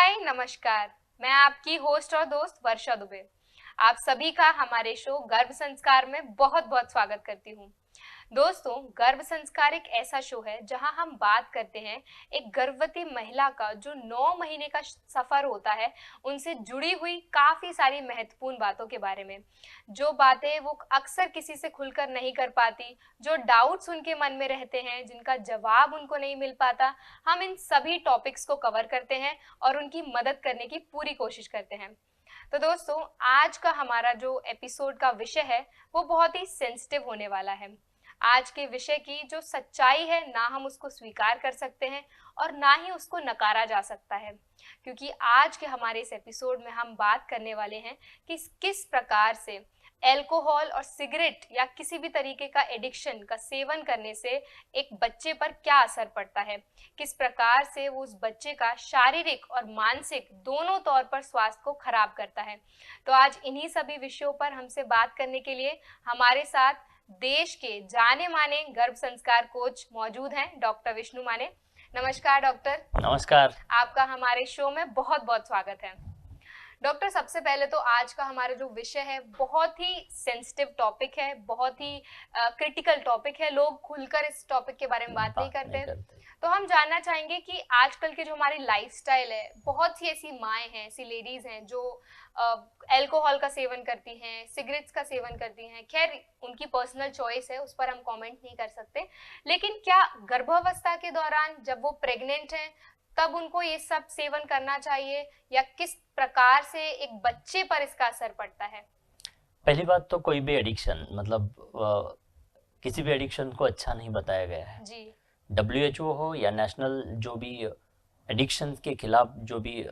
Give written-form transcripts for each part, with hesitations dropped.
हाय नमस्कार। मैं आपकी होस्ट और दोस्त वर्षा दुबे आप सभी का हमारे शो गर्भ संस्कार में बहुत बहुत स्वागत करती हूँ। दोस्तों, गर्भ संस्कार एक ऐसा शो है जहां हम बात करते हैं एक गर्भवती महिला का जो 9 महीने का सफर होता है, उनसे जुड़ी हुई काफी सारी महत्वपूर्ण बातों के बारे में। जो बातें वो अक्सर किसी से खुलकर नहीं कर पाती, जो डाउट्स उनके मन में रहते हैं, जिनका जवाब उनको नहीं मिल पाता, हम इन सभी टॉपिक्स को कवर करते हैं और उनकी मदद करने की पूरी कोशिश करते हैं। तो दोस्तों, आज का हमारा जो एपिसोड का विषय है वो बहुत ही सेंसिटिव होने वाला है। आज के विषय की जो सच्चाई है, ना हम उसको स्वीकार कर सकते हैं और ना ही उसको नकारा जा सकता है, क्योंकि आज के हमारे इस एपिसोड में हम बात करने वाले हैं कि किस प्रकार से अल्कोहल और सिगरेट या किसी भी तरीके का एडिक्शन का सेवन करने से एक बच्चे पर क्या असर पड़ता है, किस प्रकार से वो उस बच्चे का शारीरिक और मानसिक दोनों तौर पर स्वास्थ्य को खराब करता है। तो आज इन्हीं सभी विषयों पर हमसे बात करने के लिए हमारे साथ देश के जाने माने गर्भ संस्कार कोच मौजूद हैं, डॉक्टर विष्णु माने। नमस्कार डॉक्टर। नमस्कार। आपका हमारे शो में बहुत बहुत स्वागत है। डॉक्टर, सबसे पहले तो आज का हमारा जो विषय है बहुत ही सेंसिटिव टॉपिक है, बहुत ही क्रिटिकल टॉपिक है। लोग खुलकर इस टॉपिक के बारे में बात नहीं करते। तो हम जानना चाहेंगे कि आजकल की जो हमारी लाइफस्टाइल है, बहुत सी ऐसी माएँ हैं, ऐसी लेडीज हैं जो अल्कोहल का सेवन करती हैं, सिगरेट्स का सेवन करती हैं। खैर, उनकी पर्सनल चॉइस है, उस पर हम कमेंट नहीं कर सकते। लेकिन क्या गर्भावस्था के दौरान जब वो प्रेग्नेंट हैं तब उनको ये सब सेवन करना चाहिए, या किस प्रकार से एक बच्चे पर इसका असर पड़ता है? पहली बात तो कोई भी एडिक्शन मतलब किसी भी एडिक्शन को अच्छा नहीं बताया गया है जी। WHO हो या नेशनल जो भी एडिक्शन के खिलाफ जो भी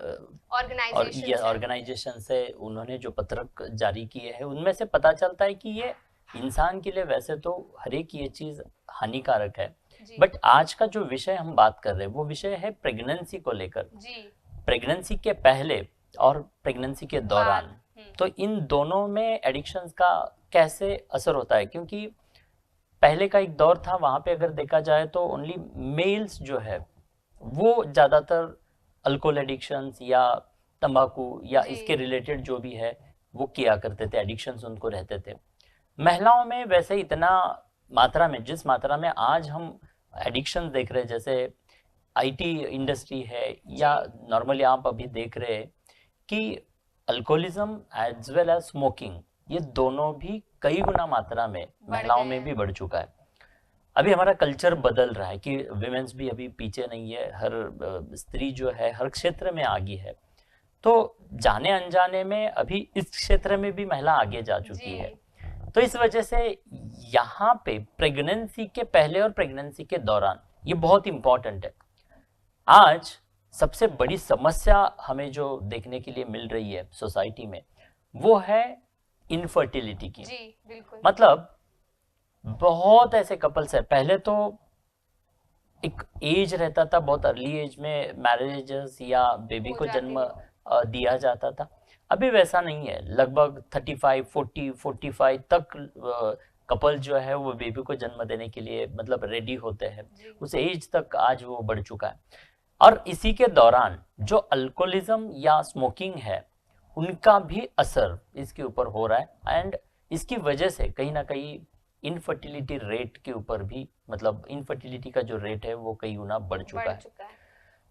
ऑर्गेनाइजेशन से उन्होंने जो पत्रक जारी किए हैं, उनमें से पता चलता है कि ये इंसान के लिए वैसे तो हर एक ये चीज हानिकारक है, बट आज का जो विषय हम बात कर रहे हैं वो विषय है प्रेगनेंसी को लेकर। प्रेगनेंसी के पहले और प्रेगनेंसी के दौरान, तो इन दोनों में एडिक्शंस का कैसे असर होता है, क्योंकि पहले का एक दौर था, वहां पे अगर देखा जाए तो ओनली मेल्स जो है वो ज्यादातर अल्कोहल एडिक्शंस या तंबाकू या इसके रिलेटेड जो भी है वो किया करते थे, एडिक्शंस उनको रहते थे। महिलाओं में वैसे इतना मात्रा में, जिस मात्रा में आज हम एडिक्शन देख रहे हैं, जैसे आईटी इंडस्ट्री है या नॉर्मली आप अभी देख रहे हैं कि alcoholism as well as smoking, ये दोनों भी कई गुना मात्रा में महिलाओं में भी बढ़ चुका है। अभी हमारा कल्चर बदल रहा है कि विमेंस भी अभी पीछे नहीं है, हर स्त्री जो है हर क्षेत्र में आगे है। तो जाने अनजाने में अभी इस क्षेत्र में भी महिला आगे जा चुकी है। तो इस वजह से यहाँ पे प्रेगनेंसी के पहले और प्रेगनेंसी के दौरान ये बहुत इंपॉर्टेंट है। आज सबसे बड़ी समस्या हमें जो देखने के लिए मिल रही है सोसाइटी में वो है इनफर्टिलिटी की। जी, बिल्कुल। मतलब बहुत ऐसे कपल्स है, पहले तो एक एज रहता था, बहुत अर्ली एज में मैरिजेस या बेबी को जन्म दिया जाता था। अभी वैसा नहीं है, लगभग 35, 40, 45 तक कपल जो है वो बेबी को जन्म देने के लिए मतलब रेडी होते हैं। उस एज तक आज वो बढ़ चुका है। और इसी के दौरान जो अल्कोहलिज्म या स्मोकिंग है उनका भी असर इसके ऊपर हो रहा है, एंड इसकी वजह से कहीं ना कहीं इनफर्टिलिटी रेट के ऊपर भी, मतलब इनफर्टिलिटी का जो रेट है वो कई गुना बढ़ चुका है।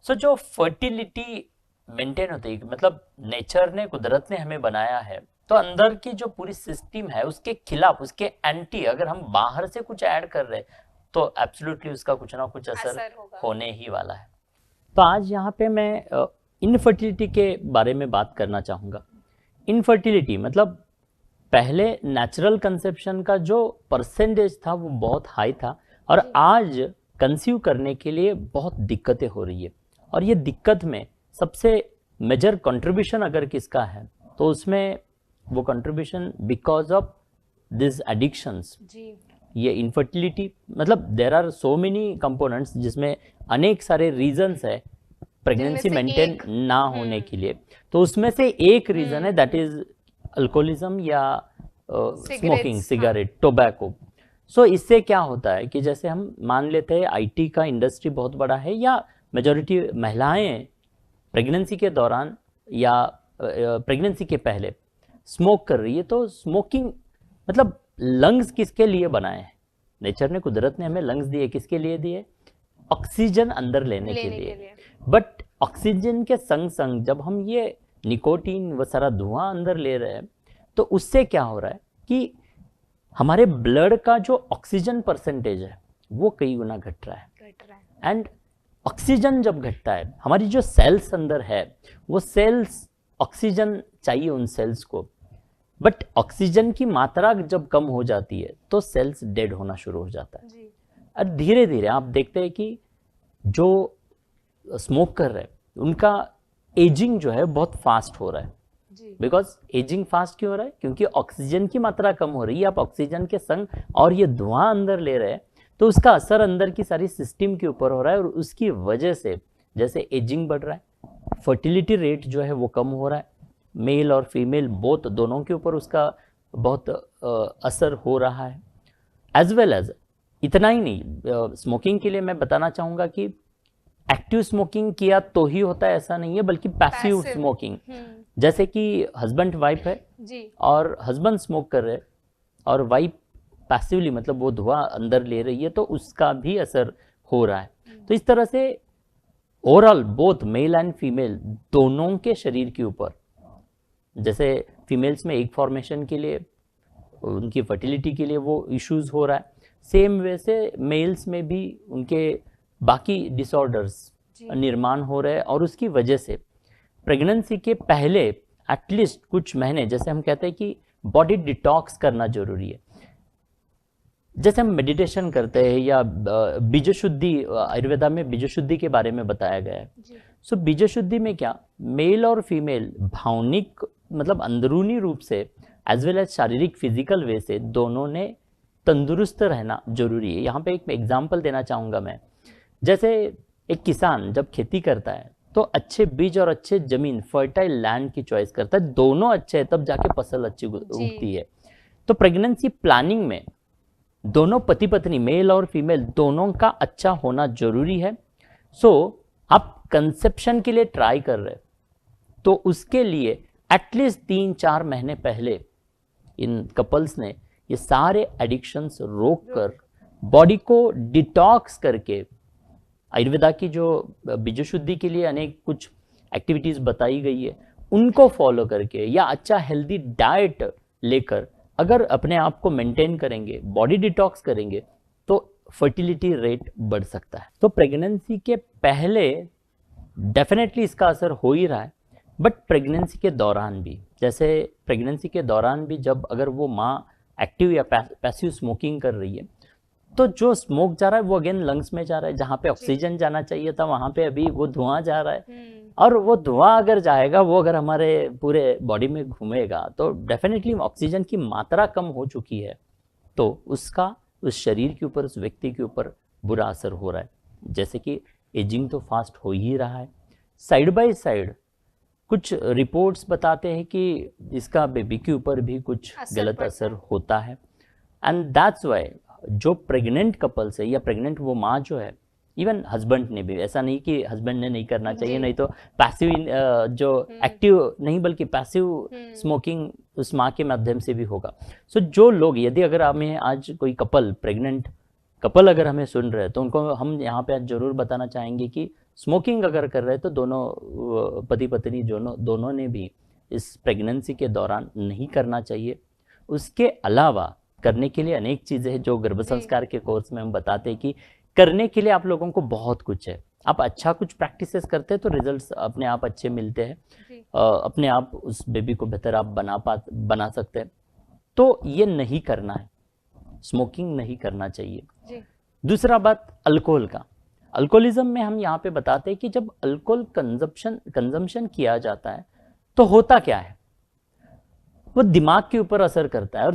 सो जो फर्टिलिटी मेंटेन होती है, मतलब नेचर ने, कुदरत ने हमें बनाया है, तो अंदर की जो पूरी सिस्टम है उसके खिलाफ, उसके एंटी अगर हम बाहर से कुछ ऐड कर रहे तो एब्सोल्युटली उसका कुछ ना कुछ असर होने ही वाला है। तो आज यहाँ पे मैं इनफर्टिलिटी के बारे में बात करना चाहूँगा। इनफर्टिलिटी मतलब पहले नेचुरल कंसेप्शन का जो परसेंटेज था वो बहुत हाई था, और आज कंसीव करने के लिए बहुत दिक्कतें हो रही है। और ये दिक्कत में सबसे मेजर कंट्रीब्यूशन अगर किसका है तो उसमें वो contribution because of this addictions, ये इनफर्टिलिटी, मतलब there are so many components जिसमें अनेक सारे रीजंस है प्रेगनेंसी मेंटेन ना होने के लिए। तो उसमें से एक रीजन है दैट इज अल्कोहलिज्म या स्मोकिंग, सिगरेट, टोबैको। सो इससे क्या होता है कि जैसे हम मान लेते हैं आईटी का इंडस्ट्री बहुत बड़ा है या मेजॉरिटी महिलाएं प्रेगनेंसी के दौरान या प्रेगनेंसी के पहले स्मोक कर रही है, तो स्मोकिंग मतलब लंग्स किसके लिए बनाए हैं? नेचर ने, कुदरत ने हमें लंग्स दिए, किसके लिए दिए? ऑक्सीजन अंदर लेने के लिए। बट ऑक्सीजन के संग संग जब हम ये निकोटीन व सारा धुआं अंदर ले रहे हैं, तो उससे क्या हो रहा है कि हमारे ब्लड का जो ऑक्सीजन परसेंटेज है वो कई गुना घट रहा है। एंड ऑक्सीजन जब घटता है, हमारी जो सेल्स अंदर है वो सेल्स, ऑक्सीजन चाहिए उन सेल्स को, बट ऑक्सीजन की मात्रा जब कम हो जाती है तो सेल्स डेड होना शुरू हो जाता है जी। और धीरे धीरे आप देखते हैं कि जो स्मोक कर रहे हैं उनका एजिंग जो है बहुत फास्ट हो रहा है। बिकॉज एजिंग फास्ट क्यों हो रहा है? क्योंकि ऑक्सीजन की मात्रा कम हो रही है, आप ऑक्सीजन के संग और ये धुआं अंदर ले रहे हैं, तो उसका असर अंदर की सारी सिस्टम के ऊपर हो रहा है, और उसकी वजह से जैसे एजिंग बढ़ रहा है, फर्टिलिटी रेट जो है वो कम हो रहा है, मेल और फीमेल बोथ दोनों के ऊपर उसका बहुत असर हो रहा है। एज वेल एज, इतना ही नहीं, स्मोकिंग के लिए मैं बताना चाहूँगा कि एक्टिव स्मोकिंग किया तो ही होता है ऐसा नहीं है, बल्कि पैसिव स्मोकिंग, जैसे कि हस्बैंड वाइफ है जी, और हस्बैंड स्मोक कर रहे हैं और वाइफ पैसिवली मतलब वो धुआं अंदर ले रही है, तो उसका भी असर हो रहा है। तो इस तरह से overall both male and female दोनों के शरीर के ऊपर, जैसे फीमेल्स में एग फॉर्मेशन के लिए, उनकी फर्टिलिटी के लिए वो इश्यूज हो रहा है, सेम वे से मेल्स में भी उनके बाकी डिसऑर्डर्स निर्माण हो रहे हैं, और उसकी वजह से प्रेगनेंसी के पहले एटलीस्ट कुछ महीने, जैसे हम कहते हैं कि बॉडी डिटॉक्स करना जरूरी है। जैसे हम मेडिटेशन करते हैं या बीज शुद्धि, आयुर्वेदा में बीज शुद्धि के बारे में बताया गया है। सो बीज शुद्धि में क्या, मेल और फीमेल भावनिक मतलब अंदरूनी रूप से एज वेल एज शारीरिक फिजिकल वे से दोनों ने तंदुरुस्त रहना जरूरी है। यहाँ पे एक एग्जाम्पल देना चाहूँगा मैं, जैसे एक किसान जब खेती करता है तो अच्छे बीज और अच्छे जमीन, फर्टाइल लैंड की चॉइस करता है, दोनों अच्छे है तब जाके फसल अच्छी उगती है। तो प्रेगनेंसी प्लानिंग में दोनों पति पत्नी, मेल और फीमेल दोनों का अच्छा होना जरूरी है। सो आप कंसेप्शन के लिए ट्राई कर रहे, तो उसके लिए एटलीस्ट 3-4 महीने पहले इन कपल्स ने ये सारे एडिक्शंस रोक कर बॉडी को डिटॉक्स करके, आयुर्वेदा की जो बीज शुद्धि के लिए अनेक कुछ एक्टिविटीज बताई गई है उनको फॉलो करके या अच्छा हेल्दी डाइट लेकर अगर अपने आप को मेंटेन करेंगे, बॉडी डिटॉक्स करेंगे, तो फर्टिलिटी रेट बढ़ सकता है। तो प्रेगनेंसी के पहले डेफिनेटली इसका असर हो ही रहा है, बट प्रेगनेंसी के दौरान भी, जैसे प्रेगनेंसी के दौरान भी जब अगर वो माँ एक्टिव या पैसिव स्मोकिंग कर रही है, तो जो स्मोक जा रहा है वो अगेन लंग्स में जा रहा है, जहाँ पे ऑक्सीजन जाना चाहिए था वहाँ पे अभी वो धुआं जा रहा है। और वो धुआं अगर जाएगा, वो अगर हमारे पूरे बॉडी में घूमेगा, तो डेफिनेटली ऑक्सीजन की मात्रा कम हो चुकी है, तो उसका उस शरीर के ऊपर, उस व्यक्ति के ऊपर बुरा असर हो रहा है। जैसे कि एजिंग तो फास्ट हो ही रहा है, साइड बाय साइड कुछ रिपोर्ट्स बताते हैं कि इसका बेबी के ऊपर भी कुछ गलत असर होता है। एंड दैट्स वाई जो प्रेग्नेंट कपल्स है या प्रेग्नेंट वो माँ जो है, इवन हस्बैंड ने भी, ऐसा नहीं कि हस्बैंड ने नहीं करना चाहिए, नहीं तो पैसिव जो एक्टिव नहीं बल्कि पैसिव स्मोकिंग उस माँ के माध्यम से भी होगा। सो जो लोग, यदि अगर हमें आज कोई कपल, प्रेग्नेंट कपल अगर हमें सुन रहे हैं, तो उनको हम यहाँ पे आज जरूर बताना चाहेंगे कि स्मोकिंग अगर कर रहे हैं तो दोनों पति पत्नी दोनों ने भी इस प्रेगनेंसी के दौरान नहीं करना चाहिए। उसके अलावा करने के लिए अनेक चीजें हैं जो गर्भ संस्कार के कोर्स में हम बताते हैं कि करने के लिए आप लोगों को बहुत कुछ है। आप अच्छा कुछ प्रैक्टिसेस करते हैं तो रिजल्ट्स अपने आप अच्छे मिलते हैं, अपने आप उस बेबी को बेहतर आप बना सकते हैं। तो ये नहीं करना है, स्मोकिंग नहीं करना चाहिए। दूसरा बात अल्कोहल का, अल्कोहलिज्म में हम यहाँ पे बताते हैं कि जब अल्कोहल कंजम्पशन किया जाता है तो होता क्या है, वो दिमाग के ऊपर असर करता है, और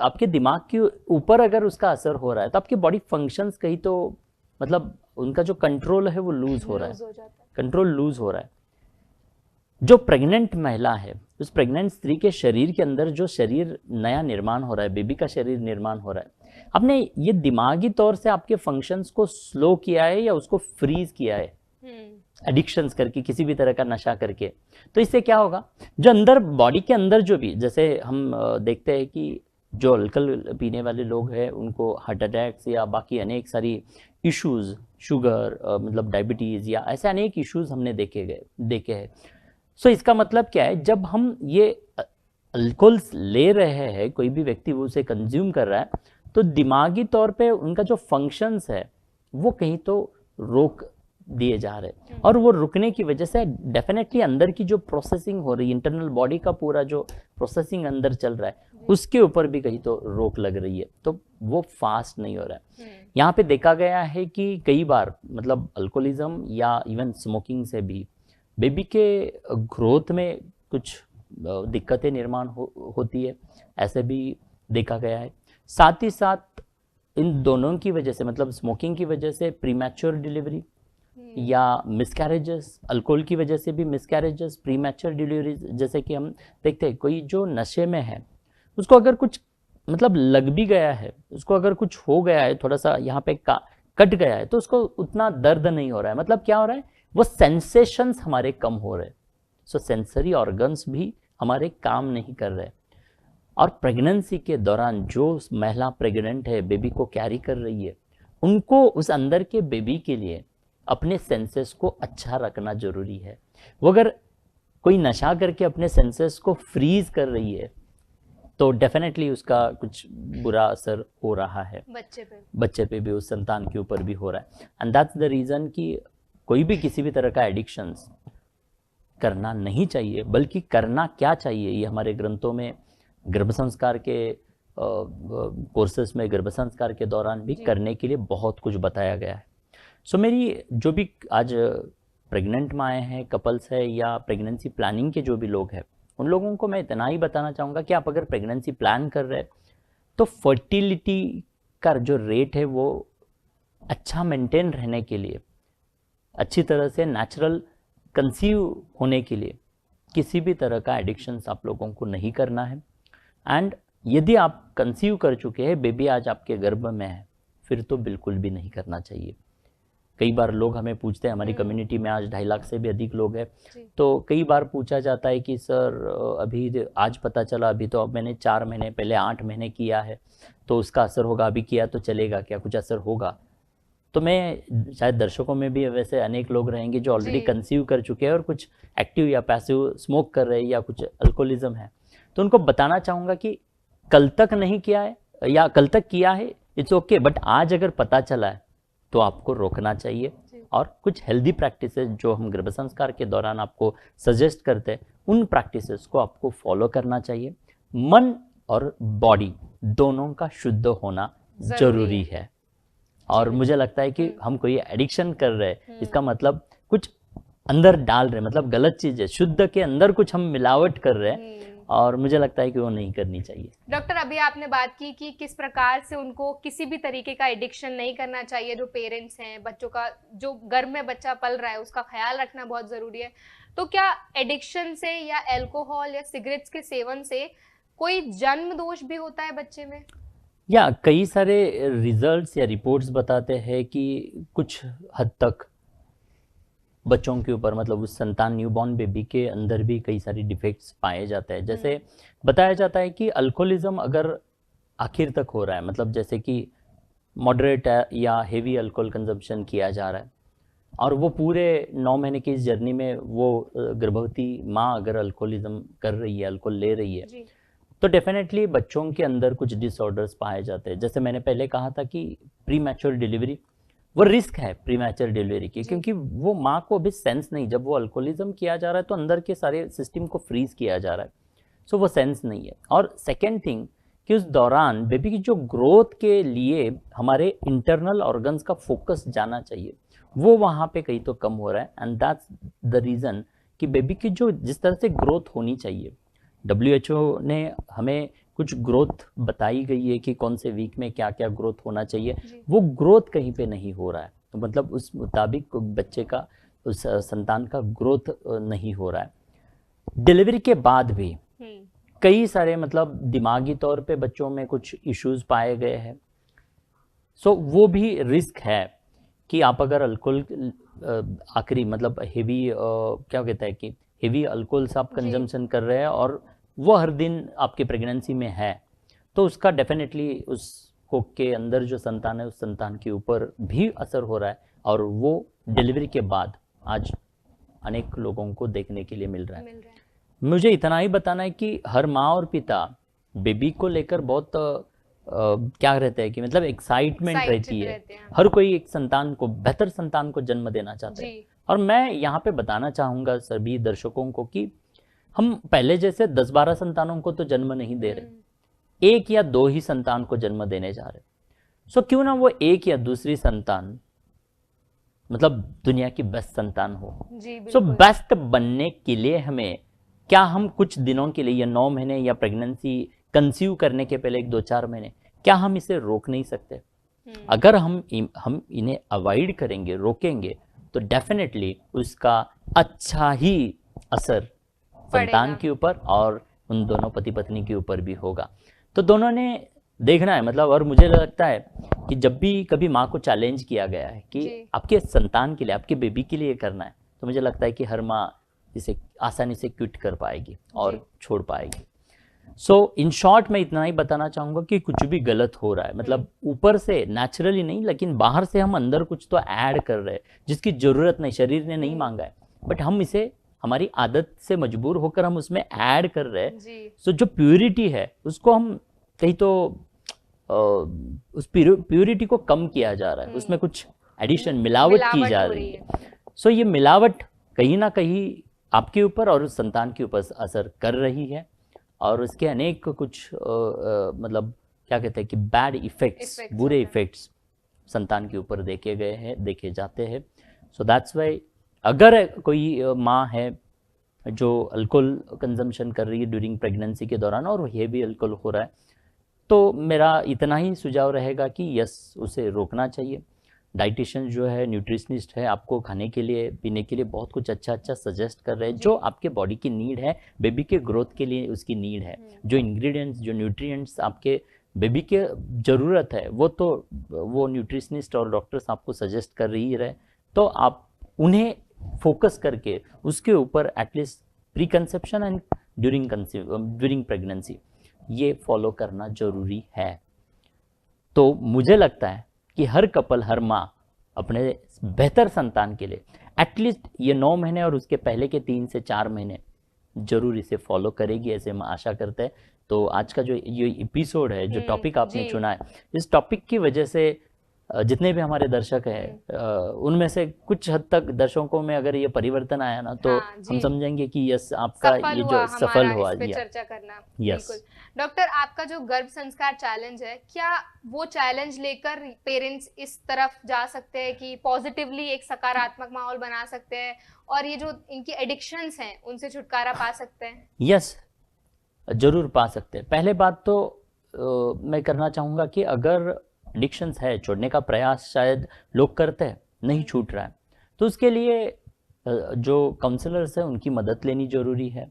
आपके दिमाग के ऊपर अगर उसका असर हो रहा है तो आपकी बॉडी फंक्शंस कहीं तो मतलब उनका जो कंट्रोल है वो लूज हो रहा है, कंट्रोल लूज हो रहा है। जो प्रेग्नेंट महिला है, उस प्रेग्नेंट स्त्री के शरीर के अंदर जो शरीर नया निर्माण हो रहा है, बेबी का शरीर निर्माण हो रहा है, आपने ये दिमागी तौर से आपके फंक्शंस को स्लो किया है या उसको फ्रीज किया है? एडिक्शंस करके, किसी भी तरह का नशा करके, तो इससे क्या होगा, जो अंदर बॉडी के अंदर जो भी, जैसे हम देखते हैं कि जो अल्कोहल पीने वाले लोग हैं उनको हार्ट अटैक्स या बाकी अनेक सारी इश्यूज, शुगर मतलब डायबिटीज़ या ऐसे अनेक इश्यूज हमने देखे हैं। सो इसका मतलब क्या है, जब हम ये अल्कोहल ले रहे हैं, कोई भी व्यक्ति वो उसे कंज्यूम कर रहा है, तो दिमागी तौर पे उनका जो फंक्शंस है वो कहीं तो रोक दिए जा रहे हैं, और वो रुकने की वजह से डेफिनेटली अंदर की जो प्रोसेसिंग हो रही है, इंटरनल बॉडी का पूरा जो प्रोसेसिंग अंदर चल रहा है उसके ऊपर भी कहीं तो रोक लग रही है, तो वो फास्ट नहीं हो रहा है। यहाँ पे देखा गया है कि कई बार मतलब अल्कोहलिज्म या इवन स्मोकिंग से भी बेबी के ग्रोथ में कुछ दिक्कतें निर्माण होती है, ऐसे भी देखा गया है। साथ ही साथ इन दोनों की वजह से, मतलब स्मोकिंग की वजह से प्रीमैच्योर डिलीवरी या मिसकैरेजेस, अल्कोहल की वजह से भी मिसकैरेजेस, प्रीमैच्योर डिलीवरी, जैसे कि हम देखते हैं कोई जो नशे में है उसको अगर कुछ मतलब लग भी गया है, उसको अगर कुछ हो गया है, थोड़ा सा यहाँ पे कट गया है, तो उसको उतना दर्द नहीं हो रहा है। मतलब क्या हो रहा है, वो सेंसेशंस हमारे कम हो रहे हैं। सो सेंसरी ऑर्गन्स भी हमारे काम नहीं कर रहे। और प्रेगनेंसी के दौरान जो महिला प्रेग्नेंट है, बेबी को कैरी कर रही है, उनको उस अंदर के बेबी के लिए अपने सेंसेस को अच्छा रखना जरूरी है। वो अगर कोई नशा करके अपने सेंसेस को फ्रीज कर रही है तो डेफिनेटली उसका कुछ बुरा असर हो रहा है बच्चे पे भी, उस संतान के ऊपर भी हो रहा है। एंड दैट्स द रीजन कि कोई भी किसी भी तरह का एडिक्शंस करना नहीं चाहिए, बल्कि करना क्या चाहिए, ये हमारे ग्रंथों में गर्भ संस्कार के कोर्सेस में गर्भ संस्कार के दौरान भी करने के लिए बहुत कुछ बताया गया है। सो मेरी जो भी आज प्रेग्नेंट माएँ हैं, कपल्स है, या प्रेगनेंसी प्लानिंग के जो भी लोग हैं, उन लोगों को मैं इतना ही बताना चाहूँगा कि आप अगर प्रेगनेंसी प्लान कर रहे हैं तो फर्टिलिटी का जो रेट है वो अच्छा मेंटेन रहने के लिए, अच्छी तरह से नेचुरल कंसीव होने के लिए किसी भी तरह का एडिक्शंस आप लोगों को नहीं करना है। एंड यदि आप कंसीव कर चुके हैं, बेबी आज आपके गर्भ में है, फिर तो बिल्कुल भी नहीं करना चाहिए। कई बार लोग हमें पूछते हैं, हमारी कम्युनिटी में आज 2.5 लाख से भी अधिक लोग हैं, तो कई बार पूछा जाता है कि सर अभी आज पता चला, अभी तो अब मैंने 4 महीने पहले 8 महीने किया है, तो उसका असर होगा, अभी किया तो चलेगा क्या, कुछ असर होगा? तो मैं शायद दर्शकों में भी वैसे अनेक लोग रहेंगे जो ऑलरेडी कंसीव कर चुके हैं और कुछ एक्टिव या पैसिव स्मोक कर रहे हैं या कुछ अल्कोहलिज्म है, तो उनको बताना चाहूँगा कि कल तक नहीं किया है या कल तक किया है, इट्स ओके, बट आज अगर पता चला है तो आपको रोकना चाहिए। और कुछ हेल्दी प्रैक्टिसेस जो हम गर्भ संस्कार के दौरान आपको सजेस्ट करते हैं, उन प्रैक्टिसेस को आपको फॉलो करना चाहिए। मन और बॉडी दोनों का शुद्ध होना जरूरी है। और मुझे लगता है कि हम कोई एडिक्शन कर रहे हैं, इसका मतलब कुछ अंदर डाल रहे हैं, मतलब गलत चीज है, शुद्ध के अंदर कुछ हम मिलावट कर रहे हैं, और मुझे लगता है कि वो नहीं करनी चाहिए। डॉक्टर, अभी आपने बात की कि किस प्रकार से उनको किसी भी तरीके का एडिक्शन नहीं करना चाहिए। जो पेरेंट्स हैं, बच्चों का, जो घर में बच्चा पल रहा है, उसका ख्याल रखना बहुत जरूरी है। तो क्या एडिक्शन से या अल्कोहल या सिगरेट्स के सेवन से कोई जन्म दोष भी होता है बच्चे में? या कई सारे रिजल्ट्स या रिपोर्ट्स बताते हैं कि कुछ हद तक बच्चों के ऊपर, मतलब उस संतान, न्यूबॉर्न बेबी के अंदर भी कई सारी डिफेक्ट्स पाए जाते हैं। जैसे बताया जाता है कि अल्कोहलिज्म अगर आखिर तक हो रहा है, मतलब जैसे कि मॉडरेट या हेवी अल्कोहल कंजम्पशन किया जा रहा है, और वो पूरे 9 महीने की इस जर्नी में वो गर्भवती माँ अगर अल्कोहलिज्म कर रही है, अल्कोहल ले रही है, तो डेफिनेटली बच्चों के अंदर कुछ डिसऑर्डर्स पाए जाते हैं। जैसे मैंने पहले कहा था कि प्री मैच्योर डिलीवरी, वो रिस्क है प्री मैच्योर डिलीवरी की, क्योंकि वो माँ को अभी सेंस नहीं, जब वो अल्कोहलिज्म किया जा रहा है तो अंदर के सारे सिस्टम को फ्रीज किया जा रहा है, सो वो सेंस नहीं है। और सेकेंड थिंग कि उस दौरान बेबी की जो ग्रोथ के लिए हमारे इंटरनल ऑर्गन्स का फोकस जाना चाहिए, वो वहाँ पे कहीं तो कम हो रहा है। एंड दैट्स द रीज़न कि बेबी की जो जिस तरह से ग्रोथ होनी चाहिए, WHO ने हमें कुछ ग्रोथ बताई गई है कि कौन से वीक में क्या क्या ग्रोथ होना चाहिए, वो ग्रोथ कहीं पे नहीं हो रहा है। तो मतलब उस मुताबिक बच्चे का, उस संतान का ग्रोथ नहीं हो रहा है। डिलीवरी के बाद भी कई सारे मतलब दिमागी तौर पे बच्चों में कुछ इश्यूज पाए गए हैं। सो वो भी रिस्क है कि आप अगर अल्कोहल आखिरी मतलब हेवी क्या कहता है कि हेवी अल्कोहल्स आप कंजम्पशन कर रहे हैं और वो हर दिन आपके प्रेगनेंसी में है, तो उसका डेफिनेटली उस कोक के अंदर जो संतान है उस संतान के ऊपर भी असर हो रहा है, और वो डिलीवरी के बाद आज अनेक लोगों को देखने के लिए मिल रहा है। मुझे इतना ही बताना है कि हर माँ और पिता बेबी को लेकर बहुत क्या रहते हैं कि मतलब एक्साइटमेंट रहती है। हर कोई एक संतान को, बेहतर संतान को जन्म देना चाहते हैं। और मैं यहाँ पे बताना चाहूँगा सभी दर्शकों को कि हम पहले जैसे 10-12 संतानों को तो जन्म नहीं दे रहे, 1 या 2 ही संतान को जन्म देने जा रहे। सो क्यों ना वो 1 या दूसरी संतान मतलब दुनिया की बेस्ट संतान हो। सो बेस्ट बनने के लिए हमें क्या हम कुछ दिनों के लिए या 9 महीने या प्रेगनेंसी कंसीव करने के पहले 1-2-4 महीने क्या हम इसे रोक नहीं सकते? अगर हम इन्हें अवॉइड करेंगे, रोकेंगे, तो डेफिनेटली उसका अच्छा ही असर संतान के ऊपर और उन दोनों पति पत्नी के ऊपर भी होगा। तो दोनों ने देखना है मतलब। और मुझे लगता है कि जब भी कभी माँ को चैलेंज किया गया है कि आपके संतान के लिए, आपके बेबी के लिए करना है, तो मुझे लगता है कि हर माँ इसे आसानी से क्विट कर पाएगी और छोड़ पाएगी। सो इन शॉर्ट मैं इतना ही बताना चाहूँगा कि कुछ भी गलत हो रहा है, मतलब ऊपर से नेचुरली नहीं, लेकिन बाहर से हम अंदर कुछ तो ऐड कर रहे हैं जिसकी ज़रूरत नहीं, शरीर ने नहीं मांगा है, बट हम इसे हमारी आदत से मजबूर होकर हम उसमें ऐड कर रहे हैं। सो जो प्योरिटी है उसको हम कहीं तो उस प्योरिटी को कम किया जा रहा है, उसमें कुछ एडिशन, मिलावट की जा रही है। सो ये मिलावट कहीं ना कहीं आपके ऊपर और उस संतान के ऊपर असर कर रही है, और उसके अनेक कुछ मतलब क्या कहते हैं कि बैड इफेक्ट्स, बुरे इफेक्ट्स संतान के ऊपर देखे गए हैं, देखे जाते हैं। सो दैट्स वाई अगर कोई माँ है जो अल्कोहल कंजम्पशन कर रही है ड्यूरिंग प्रेगनेंसी के दौरान और हेवी अल्कोहल हो रहा है, तो मेरा इतना ही सुझाव रहेगा कि यस, उसे रोकना चाहिए। डाइटिशियन जो है, न्यूट्रिशनिस्ट है, आपको खाने के लिए, पीने के लिए बहुत कुछ अच्छा अच्छा सजेस्ट कर रहे हैं जो आपके बॉडी की नीड है, बेबी के ग्रोथ के लिए उसकी नीड है। जो इंग्रेडिएंट्स, जो न्यूट्रिएंट्स आपके बेबी के ज़रूरत है वो न्यूट्रिशनिस्ट और डॉक्टर्स आपको सजेस्ट कर ही रहे, तो आप उन्हें फोकस करके उसके ऊपर at least pre conception and during pregnancy ये फॉलो करना जरूरी है। तो मुझे लगता है कि हर कपल, हर माँ अपने बेहतर संतान के लिए एटलीस्ट ये 9 महीने और उसके पहले के 3 से 4 महीने जरूर इसे फॉलो करेगी, ऐसे हम आशा करते हैं। तो आज का जो ये एपिसोड है, जो टॉपिक आपने चुना है, इस टॉपिक की वजह से जितने भी हमारे दर्शक हैं उनमें से कुछ हद तक दर्शकों में अगर ये परिवर्तन आया ना, तो हम समझेंगे कि यस, आपका ये जो सफल हुआ इस पे चर्चा करना। बिल्कुल डॉक्टर, आपका जो गर्भ संस्कार चैलेंज है, क्या वो चैलेंज लेकर पेरेंट्स इस तरफ जा सकते हैं कि पॉजिटिवली एक सकारात्मक माहौल बना सकते हैं और ये जो इनकी एडिक्शंस हैं उनसे छुटकारा पा सकते हैं? यस, जरूर पा सकते हैं। पहले बात तो मैं करना चाहूँगा कि अगर एडिक्शंस है, छोड़ने का प्रयास शायद लोग करते हैं, नहीं छूट रहा है, तो उसके लिए जो काउंसलर्स हैं उनकी मदद लेनी जरूरी है।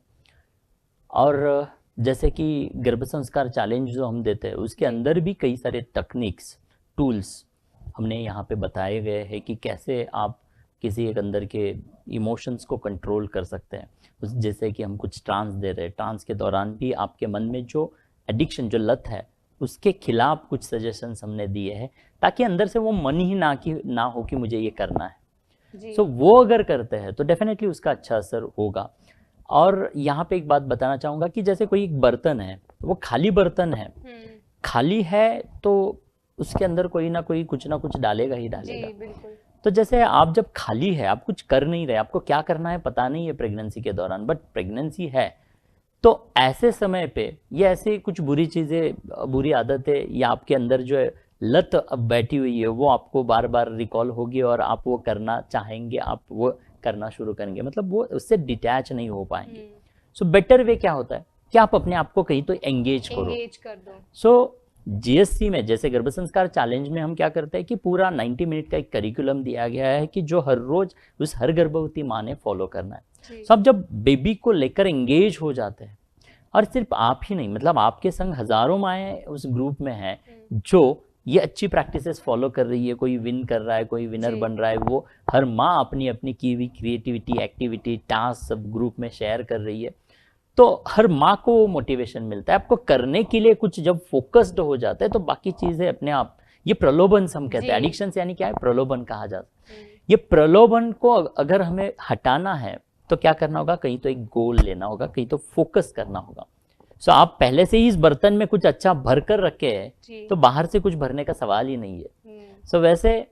और जैसे कि गर्भ संस्कार चैलेंज जो हम देते हैं उसके अंदर भी कई सारे टेक्निक्स, टूल्स हमने यहाँ पे बताए गए हैं कि कैसे आप किसी एक अंदर के इमोशंस को कंट्रोल कर सकते हैं। जैसे कि हम कुछ ट्रांस दे रहे हैं, ट्रांस के दौरान भी आपके मन में जो एडिक्शन, जो लत है, उसके खिलाफ कुछ सजेशंस हमने दिए हैं ताकि अंदर से वो मन ही ना हो कि मुझे ये करना है। सो वो अगर करते हैं तो डेफिनेटली उसका अच्छा असर होगा। और यहाँ पे एक बात बताना चाहूँगा कि जैसे कोई एक बर्तन है, वो खाली बर्तन है, खाली है तो उसके अंदर कोई ना कोई कुछ ना कुछ डालेगा ही डालेगा। तो जैसे आप जब खाली है, आप कुछ कर नहीं रहे, आपको क्या करना है पता नहीं है प्रेगनेंसी के दौरान, बट प्रेगनेंसी है, तो ऐसे समय पे ये ऐसी कुछ बुरी चीज़ें, बुरी आदतें या आपके अंदर जो है लत अब बैठी हुई है वो आपको बार बार रिकॉल होगी और आप वो करना चाहेंगे, आप वो करना शुरू करेंगे, मतलब वो उससे डिटैच नहीं हो पाएंगे। सो बेटर वे क्या होता है कि आप अपने आप को कहीं तो एंगेज कर दो। सो जीएससी में, जैसे गर्भ संस्कार चैलेंज में हम क्या करते हैं कि पूरा 90 मिनट का एक करिकुलम दिया गया है कि जो हर रोज उस हर गर्भवती माँ ने फॉलो करना है। सब जब बेबी को लेकर एंगेज हो जाते हैं, और सिर्फ आप ही नहीं, मतलब आपके संग हजारों माएँ उस ग्रुप में हैं जो ये अच्छी प्रैक्टिसेस फॉलो कर रही है, कोई विन कर रहा है, कोई विनर बन रहा है, वो हर माँ अपनी अपनी की हुई क्रिएटिविटी, एक्टिविटी, टास्क सब ग्रुप में शेयर कर रही है, तो हर माँ को मोटिवेशन मिलता है। आपको करने के लिए कुछ जब फोकस्ड हो जाता है तो बाकी चीजें अपने आप, ये प्रलोभन हम कहते हैं, एडिक्शन यानी क्या है, प्रलोभन कहा जाता है। ये प्रलोभन को अगर हमें हटाना है तो क्या करना होगा, कहीं तो एक गोल लेना होगा, कहीं तो फोकस करना होगा। सो आप पहले से ही इस बर्तन में कुछ अच्छा भर कर रखे हैं तो बाहर से कुछ भरने का सवाल ही नहीं है। सो वैसे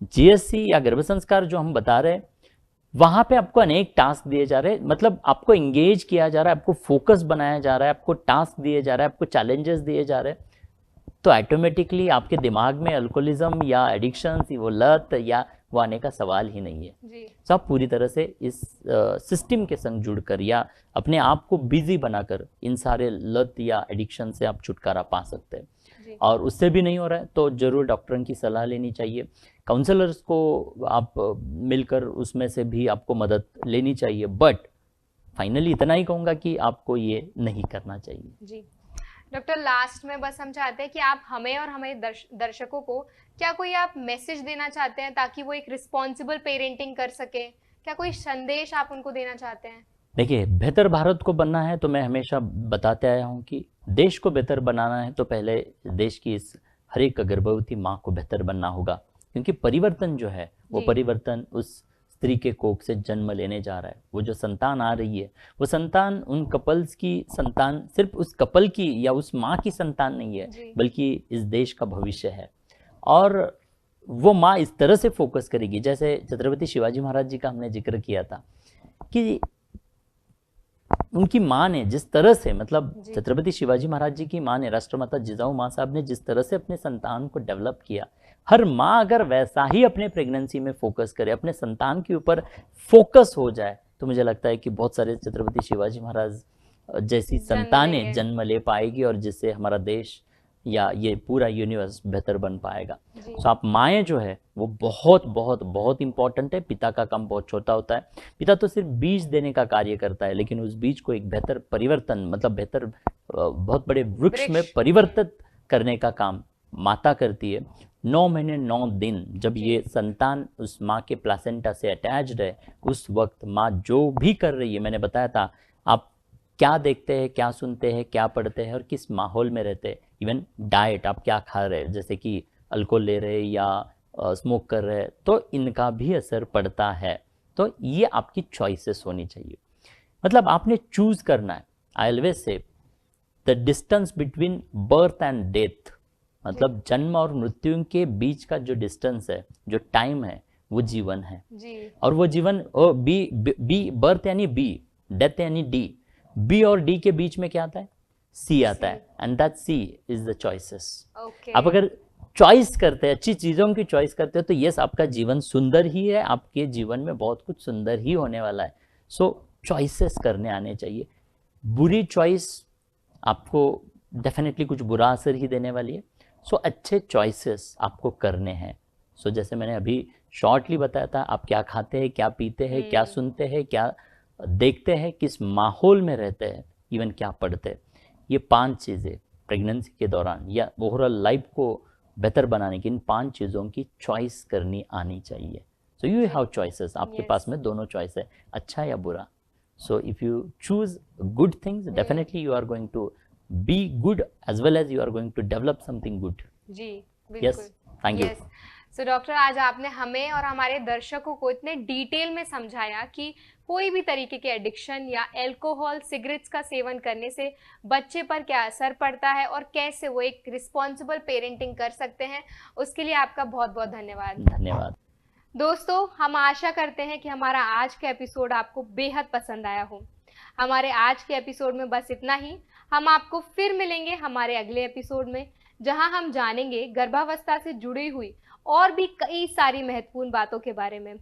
जीएससी या गर्भ संस्कार जो हम बता रहे हैं, वहां पे आपको अनेक टास्क दिए जा रहे हैं, मतलब आपको एंगेज किया जा रहा है, आपको फोकस बनाया जा रहा है, आपको टास्क दिए जा रहा है, आपको चैलेंजेस दिए जा रहे हैं, तो ऑटोमेटिकली आपके दिमाग में अल्कोहलिज्म या एडिक्शन, वो लत या वो आने का सवाल ही नहीं है। तो आप पूरी तरह से इस सिस्टम के संग जुड़कर या अपने आप को बिजी बनाकर इन सारे लत या एडिक्शन से आप छुटकारा पा सकते हैं। और उससे भी नहीं हो रहा है तो जरूर डॉक्टर की सलाह लेनी चाहिए, काउंसलर्स को आप मिलकर उसमें से भी आपको मदद लेनी चाहिए। बट फाइनली इतना ही कहूँगा कि आपको ये नहीं करना चाहिए। जी डॉक्टर, लास्ट में बस हम चाहते हैं कि आप हमें और हमारे दर्शकों को क्या कोई आप मैसेज देना चाहते हैं ताकि वो एक रिस्पॉन्सिबल पेरेंटिंग कर सके, क्या कोई संदेश आप उनको देना चाहते हैं? देखिए, बेहतर भारत को बनना है तो मैं हमेशा बताते आया हूँ कि देश को बेहतर बनाना है तो पहले देश की इस हर एक गर्भवती माँ को बेहतर बनना होगा, क्योंकि परिवर्तन जो है वो परिवर्तन उस स्त्री के कोख से जन्म लेने जा रहा है। वो जो संतान आ रही है वो संतान उन कपल्स की संतान, सिर्फ उस कपल की या उस माँ की संतान नहीं है, बल्कि इस देश का भविष्य है। और वो माँ इस तरह से फोकस करेगी, जैसे छत्रपति शिवाजी महाराज जी का हमने जिक्र किया था कि उनकी माँ ने जिस तरह से, मतलब छत्रपति शिवाजी महाराज जी की माँ ने, राष्ट्रमाता जिजाऊ माँ साहब ने जिस तरह से अपने संतान को डेवलप किया, हर माँ अगर वैसा ही अपने प्रेगनेंसी में फोकस करे, अपने संतान के ऊपर फोकस हो जाए, तो मुझे लगता है कि बहुत सारे छत्रपति शिवाजी महाराज जैसी संतानें जन्म ले पाएगी और जिससे हमारा देश या ये पूरा यूनिवर्स बेहतर बन पाएगा। तो आप माएँ जो है वो बहुत बहुत बहुत इंपॉर्टेंट है। पिता का काम बहुत छोटा होता है, पिता तो सिर्फ बीज देने का कार्य करता है, लेकिन उस बीज को एक बेहतर परिवर्तन, मतलब बेहतर बहुत बड़े वृक्ष में परिवर्तित करने का काम माता करती है। 9 महीने 9 दिन जब ये संतान उस माँ के प्लासेंटा से अटैच्ड है, उस वक्त माँ जो भी कर रही है, मैंने बताया था आप क्या देखते हैं, क्या सुनते हैं, क्या पढ़ते हैं और किस माहौल में रहते हैं, इवन डाइट आप क्या खा रहे हैं, जैसे कि अल्कोहल ले रहे हैं या स्मोक कर रहे हैं, तो इनका भी असर पड़ता है। तो ये आपकी चॉइसेस होनी चाहिए, मतलब आपने चूज करना है। I always say the distance between birth and death, मतलब जन्म और मृत्यु के बीच का जो डिस्टेंस है, जो टाइम है, वो जीवन है जी। और वो जीवन बी बर्थ यानी बी, डेथ यानी डी, बी और डी के बीच में क्या आता है, सी आता है, and that C is the choices. आप अगर चॉइस करते हैं, अच्छी चीजों की चॉइस करते हैं, तो यस आपका जीवन सुंदर ही है, आपके जीवन में बहुत कुछ सुंदर ही होने वाला है। सो चॉइसेस करने आने चाहिए। बुरी चॉइस आपको डेफिनेटली कुछ बुरा असर ही देने वाली है। सो अच्छे चॉइसेस आपको करने हैं। सो जैसे मैंने अभी शॉर्टली बताया था, आप क्या खाते हैं, क्या पीते हैं, क्या सुनते हैं, क्या देखते हैं, किस माहौल में रहते हैं, इवन क्या पढ़ते हैं, ये 5 चीज़ें प्रेगनेंसी के दौरान या ओवरऑल लाइफ को बेहतर बनाने की इन 5 चीज़ों की चॉइस करनी आनी चाहिए। सो यू हैव चॉइसेस, आपके पास में दोनों चॉइस है, अच्छा या बुरा। So if you choose good things, definitely you are going to be good as well as you are going to develop something good. जी बिल्कुल। Yes, thank you. So doctor, आज आपने हमें और हमारे दर्शकों को इतने डिटेल में समझाया कि कोई भी तरीके के एडिक्शन या अल्कोहल, सिगरेट्स का सेवन करने से बच्चे पर क्या असर पड़ता है और कैसे वो एक रिस्पॉन्सिबल पेरेंटिंग कर सकते हैं। उसके लिए आपका बहुत बहुत धन्यवाद। धन्यवाद दोस्तों, हम आशा करते हैं कि हमारा आज का एपिसोड आपको बेहद पसंद आया हो। हमारे आज के एपिसोड में बस इतना ही। हम आपको फिर मिलेंगे हमारे अगले एपिसोड में, जहां हम जानेंगे गर्भावस्था से जुड़ी हुई और भी कई सारी महत्वपूर्ण बातों के बारे में।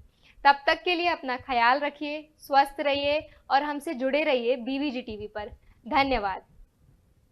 तब तक के लिए अपना ख्याल रखिए, स्वस्थ रहिए और हमसे जुड़े रहिए बीवीजी टीवी पर। धन्यवाद।